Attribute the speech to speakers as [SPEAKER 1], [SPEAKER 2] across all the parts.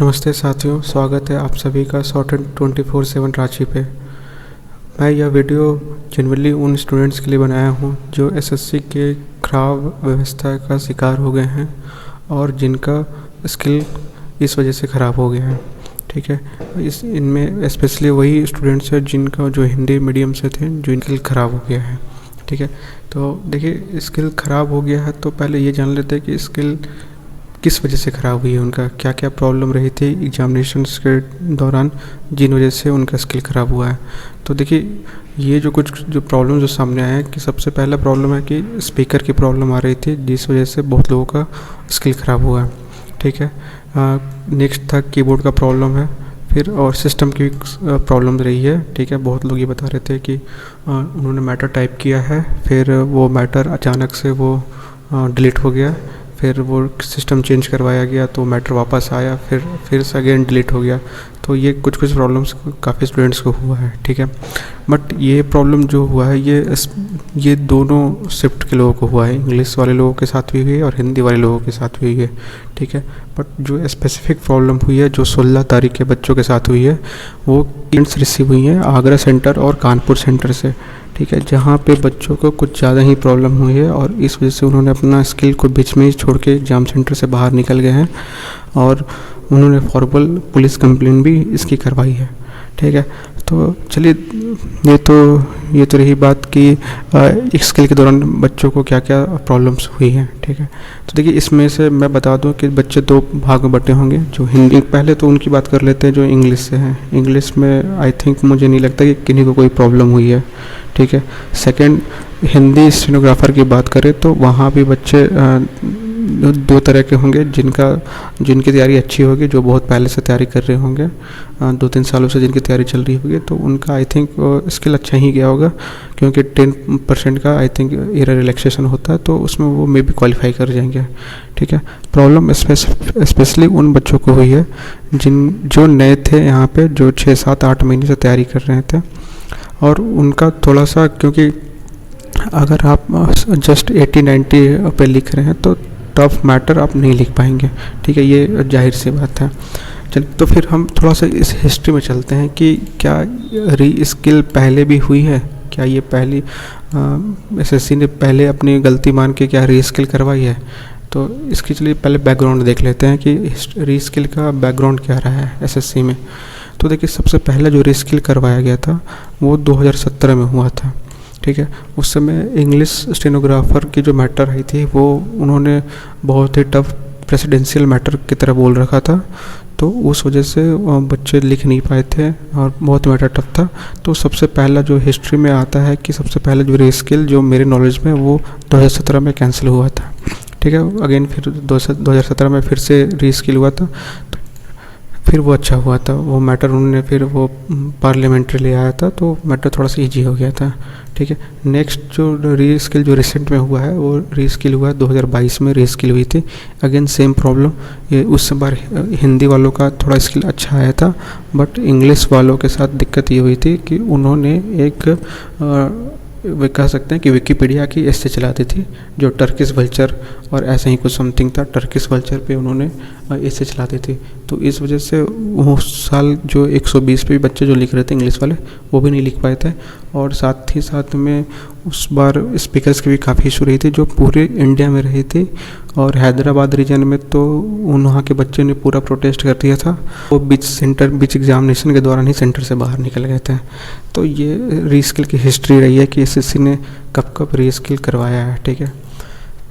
[SPEAKER 1] नमस्ते साथियों, स्वागत है आप सभी का शॉर्ट 24/7 रांची पे। मैं यह वीडियो जनरली उन स्टूडेंट्स के लिए बनाया हूँ जो एसएससी के खराब व्यवस्था का शिकार हो गए हैं और जिनका स्किल इस वजह से ख़राब हो गया है। ठीक है, इनमें स्पेशली वही स्टूडेंट्स हैं जिनका जो हिंदी मीडियम से थे, जो स्किल ख़राब हो गया है। ठीक है, तो देखिए स्किल ख़राब हो गया है तो पहले ये जान लेते हैं कि स्किल किस वजह से ख़राब हुई है, उनका क्या क्या प्रॉब्लम रही थी एग्जामिनेशंस के दौरान जिन वजह से उनका स्किल ख़राब हुआ है। तो देखिए ये जो प्रॉब्लम जो सामने आया है कि सबसे पहला प्रॉब्लम है कि स्पीकर की प्रॉब्लम आ रही थी जिस वजह से बहुत लोगों का स्किल ख़राब हुआ है। ठीक है, नेक्स्ट था कीबोर्ड का प्रॉब्लम है, फिर और सिस्टम की प्रॉब्लम रही है। ठीक है, बहुत लोग ये बता रहे थे कि उन्होंने मैटर टाइप किया है, फिर वो मैटर अचानक से वो डिलीट हो गया, फिर वो सिस्टम चेंज करवाया गया तो मैटर वापस आया, फिर से अगेन डिलीट हो गया। तो ये कुछ प्रॉब्लम्स काफ़ी स्टूडेंट्स को हुआ है। ठीक है, बट ये प्रॉब्लम जो हुआ है ये दोनों शिफ्ट के लोगों को हुआ है, इंग्लिश वाले लोगों के साथ भी हुई है और हिंदी वाले लोगों के साथ भी हुई है। ठीक है, बट जो स्पेसिफिक प्रॉब्लम हुई है जो 16 तारीख के बच्चों के साथ हुई है वो किट्स रिसीव हुई हैं आगरा सेंटर और कानपुर सेंटर से। ठीक है, जहाँ पे बच्चों को कुछ ज़्यादा ही प्रॉब्लम हुई है और इस वजह से उन्होंने अपना स्किल को बीच में ही छोड़ के एग्ज़ाम सेंटर से बाहर निकल गए हैं और उन्होंने फॉर्मल पुलिस कंप्लेंट भी इसकी करवाई है। ठीक है, तो चलिए ये तो रही बात कि एक स्किल के दौरान बच्चों को क्या क्या प्रॉब्लम्स हुई हैं। ठीक है, तो देखिए इसमें से मैं बता दूं कि बच्चे दो भाग में बटे होंगे। जो हिंदी, पहले तो उनकी बात कर लेते हैं जो इंग्लिश से हैं। इंग्लिश में आई थिंक मुझे नहीं लगता कि किन्हीं को कोई प्रॉब्लम हुई है। ठीक है, सेकंड हिंदी स्टेनोग्राफर की बात करें तो वहाँ भी बच्चे दो तरह के होंगे, जिनकी तैयारी अच्छी होगी, जो बहुत पहले से तैयारी कर रहे होंगे, 2-3 सालों से जिनकी तैयारी चल रही होगी, तो उनका आई थिंक स्किल अच्छा ही गया होगा क्योंकि 10% का आई थिंक एरर रिलैक्सेशन होता है तो उसमें वो मे भी क्वालिफाई कर जाएंगे। ठीक है, प्रॉब्लम स्पेशली उन बच्चों को हुई है जो नए थे यहाँ पे, जो 6-7-8 महीने से तैयारी कर रहे थे और उनका थोड़ा सा, क्योंकि अगर आप जस्ट 80-90 पे लिख रहे हैं तो टफ मैटर आप नहीं लिख पाएंगे। ठीक है, ये जाहिर सी बात है। चल तो फिर हम थोड़ा सा इस हिस्ट्री में चलते हैं कि क्या री स्किल पहले भी हुई है, क्या ये पहली एसएससी ने पहले अपनी गलती मान के क्या री स्किल करवाई है। तो इसकी चलिए पहले बैकग्राउंड देख लेते हैं कि री स्किल का बैकग्राउंड क्या रहा है एसएससी में। तो देखिए सबसे पहला जो री स्किल करवाया गया था वो 2017 में हुआ था। ठीक है, उस समय इंग्लिश स्टेनोग्राफर की जो मैटर आई थी वो उन्होंने बहुत ही टफ प्रेसिडेंशियल मैटर की तरह बोल रखा था, तो उस वजह से बच्चे लिख नहीं पाए थे और बहुत मैटर टफ था। तो सबसे पहला जो हिस्ट्री में आता है कि सबसे पहला जो री स्किल जो मेरे नॉलेज में वो 2017 में कैंसिल हुआ था। ठीक है, अगेन फिर 2017 में फिर से री स्किल हुआ था, फिर वो अच्छा हुआ था। वो मैटर उन्होंने फिर वो पार्लियामेंट्री ले आया था तो मैटर थोड़ा सा ईजी हो गया था। ठीक है, नेक्स्ट जो री स्किल जो रिसेंट में हुआ है वो री स्किल हुआ है 2022 में री स्किल हुई थी। अगेन सेम प्रॉब्लम, ये उस बार हिंदी वालों का थोड़ा स्किल अच्छा आया था बट इंग्लिश वालों के साथ दिक्कत ये हुई थी कि उन्होंने एक वे कह सकते हैं कि विकिपीडिया की ऐसे चलाती थी जो टर्किश वल्चर और ऐसा ही कुछ समथिंग था, टर्किश वल्चर पे उन्होंने ऐसे चलाती थी। तो इस वजह से वो साल जो 120 पे भी बच्चे जो लिख रहे थे इंग्लिश वाले वो भी नहीं लिख पाए थे और साथ ही साथ में उस बार स्पीकर्स की भी काफ़ी इशू रही थी जो पूरे इंडिया में रही थी और हैदराबाद रीजन में तो वहाँ के बच्चे ने पूरा प्रोटेस्ट कर दिया था। वो बीच एग्जामिनेशन के दौरान ही सेंटर से बाहर निकल गए थे। तो ये री स्किल की हिस्ट्री रही है कि एसएससी ने कब कब री स्किल करवाया है। ठीक है,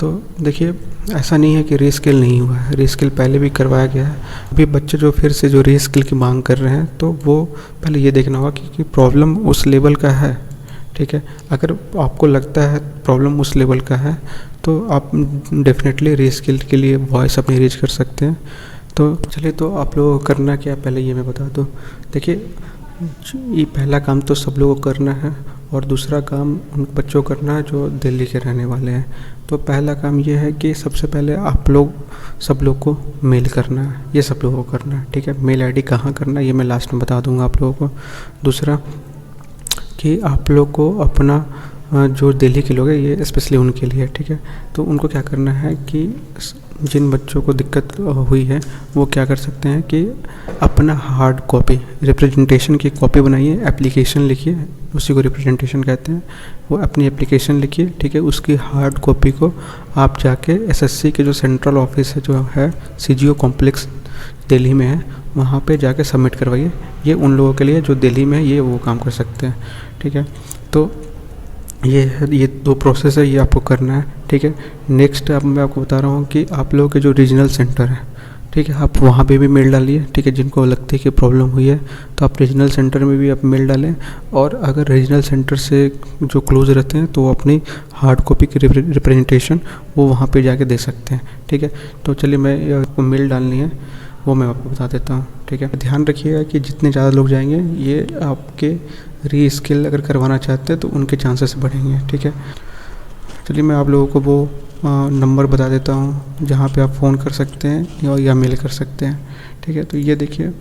[SPEAKER 1] तो देखिए ऐसा नहीं है कि री स्किल नहीं हुआ है, री स्किल पहले भी करवाया गया है। अभी बच्चे जो फिर से जो री स्किल की मांग कर रहे हैं तो वो पहले ये देखना होगा कि प्रॉब्लम उस लेवल का है। ठीक है, अगर आपको लगता है प्रॉब्लम उस लेवल का है तो आप डेफिनेटली री स्किल के लिए वॉइस अपनी रीच कर सकते हैं। तो चलिए, तो आप लोगों को करना क्या पहले ये मैं बता दूँ। देखिए ये पहला काम तो सब लोगों को करना है और दूसरा काम उन बच्चों को करना है जो दिल्ली के रहने वाले हैं। तो पहला काम ये है कि सबसे पहले आप लोग सब लोग को मेल करना है, ये सब लोगों को करना है। ठीक है, मेल आईडी कहाँ करना है ये मैं लास्ट में बता दूंगा आप लोगों को। दूसरा कि आप लोग को अपना जो दिल्ली के लोग हैं ये स्पेशली उनके लिए, ठीक है, तो उनको क्या करना है कि जिन बच्चों को दिक्कत हुई है वो क्या कर सकते हैं कि अपना हार्ड कॉपी रिप्रेजेंटेशन की कॉपी बनाइए, एप्लीकेशन लिखिए, उसी को रिप्रेजेंटेशन कहते हैं। वो अपनी एप्लीकेशन लिखिए, ठीक है। उसकी हार्ड कॉपी को आप जाके एसएससी के जो सेंट्रल ऑफिस है जो है सीजीओ कॉम्प्लेक्स दिल्ली में है, वहाँ पे जाके सबमिट करवाइए। ये उन लोगों के लिए जो दिल्ली में है, ये वो काम कर सकते हैं, ठीक है। तो ये 2 प्रोसेस है, ये आपको करना है, ठीक है। नेक्स्ट अब मैं आपको बता रहा हूँ कि आप लोगों के जो रीजनल सेंटर है, ठीक है, आप वहाँ पे भी मेल डालिए, ठीक है। जिनको लगता है कि प्रॉब्लम हुई है तो आप रीजनल सेंटर में भी आप मेल डालें। और अगर रीजनल सेंटर से जो क्लोज रहते हैं तो वो अपनी हार्ड कॉपी की रिप्रेजेंटेशन वो वहाँ पे जाके दे सकते हैं, ठीक है। तो चलिए मैं आपको मेल डालनी है वो मैं आपको बता देता हूँ, ठीक है। ध्यान रखिएगा कि जितने ज़्यादा लोग जाएंगे ये आपके री स्किल अगर करवाना चाहते हैं तो उनके चांसेस बढ़ेंगे, ठीक है। चलिए मैं आप लोगों को वो नंबर बता देता हूँ जहाँ पे आप फ़ोन कर सकते हैं या मेल कर सकते हैं, ठीक है। तो ये देखिए,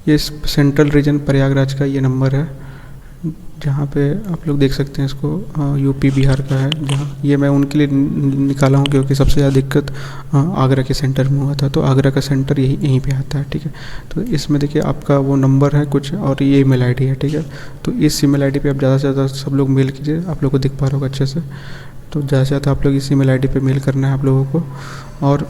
[SPEAKER 1] ये सेंट्रल रीजन प्रयागराज का ये नंबर है, जहाँ पे आप लोग देख सकते हैं इसको, यूपी बिहार का है। जहाँ ये मैं उनके लिए निकाला हूँ क्योंकि सबसे ज़्यादा दिक्कत आगरा के सेंटर में हुआ था, तो आगरा का सेंटर यहीं पे आता है, ठीक है। तो इसमें देखिए आपका वो नंबर है कुछ और ये ईमेल आईडी है, ठीक है। तो इस ईमेल आईडी पे आप ज़्यादा से ज़्यादा सब लोग मेल कीजिए, आप लोग को दिख पा रहा होगा अच्छे से। तो ज़्यादा से ज़्यादा आप लोग इस ईमेल आईडी पे मेल करना है आप लोगों को। और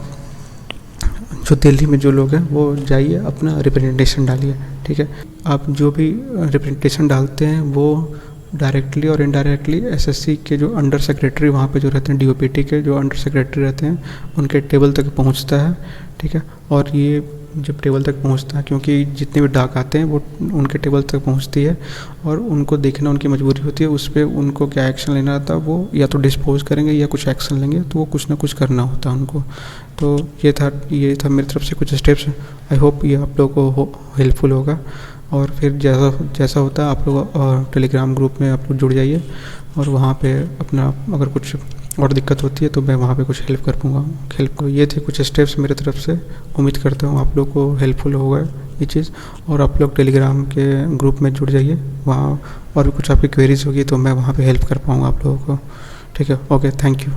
[SPEAKER 1] जो दिल्ली में जो लोग हैं वो जाइए अपना रिप्रेजेंटेशन डालिए, ठीक है। आप जो भी रिप्रेजेंटेशन डालते हैं वो डायरेक्टली और इनडायरेक्टली एसएससी के जो अंडर सेक्रेटरी वहाँ पे जो रहते हैं, डीओपीटी के जो अंडर सेक्रेटरी रहते हैं उनके टेबल तक पहुँचता है, ठीक है। और ये जब टेबल तक पहुँचता है, क्योंकि जितने भी डाक आते हैं वो उनके टेबल तक पहुँचती है और उनको देखना उनकी मजबूरी होती है, उस पर उनको क्या एक्शन लेना रहता है वो या तो डिस्पोज करेंगे या कुछ एक्शन लेंगे, तो वो कुछ ना कुछ करना होता है उनको। तो ये था मेरी तरफ से कुछ स्टेप्स। आई होप ये आप लोगों को हेल्पफुल होगा। और फिर जैसा होता है आप लोग टेलीग्राम ग्रुप में आप लोग जुड़ जाइए और वहाँ पे अपना अगर कुछ और दिक्कत होती है तो मैं वहाँ पे कुछ हेल्प कर पाऊँगा। ये थे कुछ स्टेप्स मेरे तरफ से। उम्मीद करता हूँ आप लोग को हेल्पफुल होगा ये चीज़। और आप लोग टेलीग्राम के ग्रुप में जुड़ जाइए, वहाँ और भी कुछ आपकी क्वेरीज होगी तो मैं वहाँ पे हेल्प कर पाऊँगा आप लोगों को, ठीक है। Okay, thank you.